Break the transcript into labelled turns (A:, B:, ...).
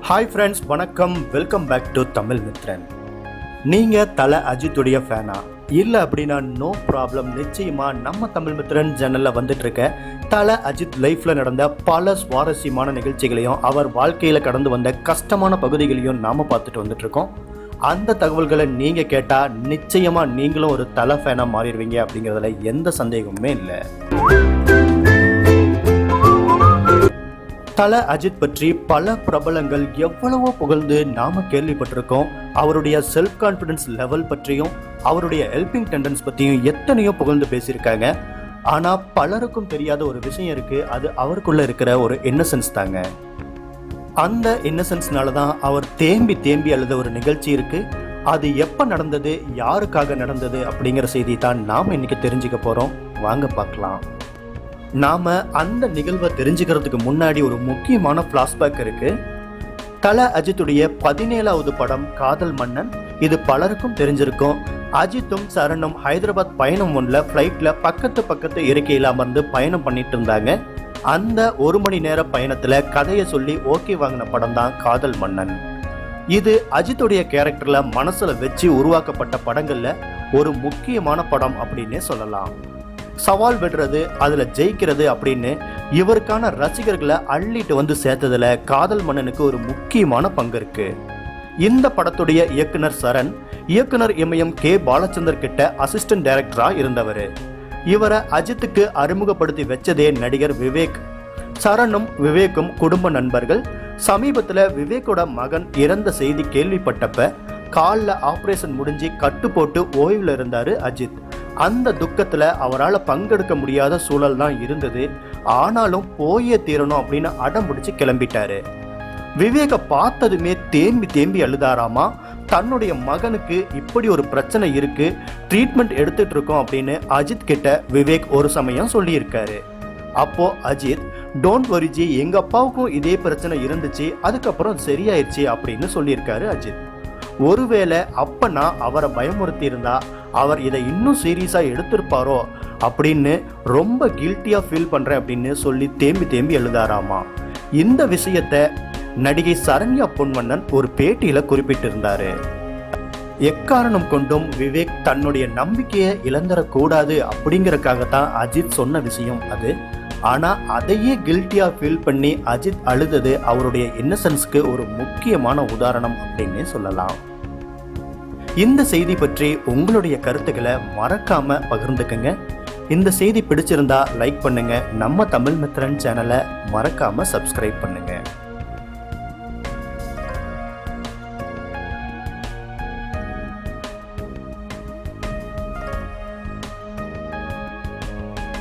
A: Hi friends, வணக்கம். Welcome back to Tamil Mithran. நீங்கள் தல அஜித்துடைய ஃபேனா இல்லை அப்படின்னா நோ ப்ராப்ளம். நிச்சயமாக நம்ம தமிழ் மித்ரன் சேனலில் வந்துட்டு இருக்க தல அஜித் லைஃப்பில் நடந்த பல சுவாரஸ்யமான நிகழ்ச்சிகளையும் அவர் வாழ்க்கையில் கடந்து வந்த கஷ்டமான பகுதிகளையும் நாம் பார்த்துட்டு வந்துட்டு இருக்கோம். அந்த தகவல்களை நீங்கள் கேட்டால் நிச்சயமாக நீங்களும் ஒரு தல ஃபேனாக மாறிடுவீங்க அப்படிங்கிறதுல எந்த சந்தேகமுமே இல்லை. தல அஜித் பற்றி பல பிரபலங்கள் எவ்வளவோ புகழ்ந்து நாம கேள்விப்பட்டிருக்கோம். அவருடைய செல்ஃப் கான்பிடன்ஸ் லெவல் பற்றியும் அவருடைய ஹெல்பிங் டெண்டன்ஸ் பற்றியும் எத்தனையோ புகழ்ந்து பேசியிருக்காங்க. ஆனா பலருக்கும் தெரியாத ஒரு விஷயம் இருக்கு. அது அவருக்குள்ள இருக்கிற ஒரு இன்னசென்ஸ் தாங்க. அந்த இன்னசென்ஸ்னால தான் அவர் தேம்பி அழுத ஒரு நிகழ்ச்சி இருக்கு. அது எப்ப நடந்தது, யாருக்காக நடந்தது அப்படிங்கிற செய்தி தான் நாம இன்னைக்கு தெரிஞ்சுக்க போறோம். வாங்க பார்க்கலாம். நாம அந்த நிகழ்வை தெரிஞ்சுக்கிறதுக்கு முன்னாடி ஒரு முக்கியமான பிளாஷ்பேக் இருக்கு. தல அஜித்துடைய 17வது படம் காதல் மன்னன். இது பலருக்கும் தெரிஞ்சிருக்கும். அஜித்தும் சரணும் ஹைதராபாத் பயணம் ஒன்றில் ஃப்ளைட்ல பக்கத்து இருக்கையில் அமர்ந்து பயணம் பண்ணிட்டு இருந்தாங்க. அந்த 1 மணி நேர பயணத்துல கதையை சொல்லி ஓகே வாங்கின படம் தான் காதல் மன்னன். இது அஜித்துடைய கேரக்டர்ல மனசுல வச்சு உருவாக்கப்பட்ட படங்கள்ல ஒரு முக்கியமான படம் அப்படின்னே சொல்லலாம். சவால் விடுறது, அதுல ஜெயிக்கிறது அப்படின்னு இவருக்கான ரசிகர்களை அள்ளிட்டு வந்து சேர்த்ததுல காதல் மன்னனுக்கு ஒரு முக்கியமான பங்கு இருக்கு. இந்த படத்துடைய இயக்குனர் சரண், இயக்குனர் இமயம் கே பாலச்சந்தர் கிட்ட அசிஸ்டன்ட் டைரக்டரா இருந்தவர். இவரை அஜித்துக்கு அறிமுகப்படுத்தி வச்சதே நடிகர் விவேக். சரணும் விவேக்கும் குடும்ப நண்பர்கள். சமீபத்துல விவேக்கோட மகன் இறந்த செய்தி கேள்விப்பட்டப்ப காலில் ஆபரேஷன் முடிஞ்சு கட்டு போட்டு ஓய்வுல இருந்தாரு அஜித். அந்த துக்கத்துல அவரால் பங்கெடுக்க முடியாத சூழல் தான் இருந்தது. ஆனாலும் போயே தீரணும் அப்படின்னு அடம் பிடிச்சு கிளம்பிட்டாரு. விவேக பார்த்ததுமே தேம்பி அழுதாராமா. தன்னுடைய மகனுக்கு இப்படி ஒரு பிரச்சனை இருக்கு, ட்ரீட்மெண்ட் எடுத்துட்டு இருக்கோம் அப்படின்னு அஜித் கிட்ட விவேக் ஒரு சமயம் சொல்லியிருக்காரு. அப்போ அஜித், டோன்ட் வரிஜி, எங்க அப்பாவுக்கும் இதே பிரச்சனை இருந்துச்சு, அதுக்கப்புறம் சரியாயிடுச்சு அப்படின்னு சொல்லியிருக்காரு அஜித். ஒருவேளை அப்ப நான் அவரை பயமுறுத்தி இருந்தா அவர் இதை இன்னும் சீரியஸா எடுத்திருப்பாரோ அப்படின்னு ரொம்ப கில்ட்டியா ஃபீல் பண்றேன் அப்படின்னு சொல்லி தேம்பி எழுதாராமா. இந்த விஷயத்த நடிகை சரண்யா பொன்வண்ணன் ஒரு பேட்டியில குறிப்பிட்டிருந்தாரு. எக்காரணம் கொண்டும் விவேக் தன்னுடைய நம்பிக்கையை இழந்துடக்கூடாது அப்படிங்கறக்காகத்தான் அஜித் சொன்ன விஷயம் அது. ஆனா அதையே கில்ட்டியா ஃபீல் பண்ணி அஜித் அழுதது அவருடைய இன்னசென்ஸ்க்கு ஒரு முக்கியமான உதாரணம் அப்படின்னே சொல்லலாம். இந்த செய்தி பற்றி உங்களுடைய கருத்துக்களை மறக்காம பகிர்ந்துக்குங்க. இந்த செய்தி பிடிச்சிருந்தா லைக் பண்ணுங்க. நம்ம தமிழ் மித்ரன் சேனலை மறக்காம சப்ஸ்கிரைப் பண்ணுங்க.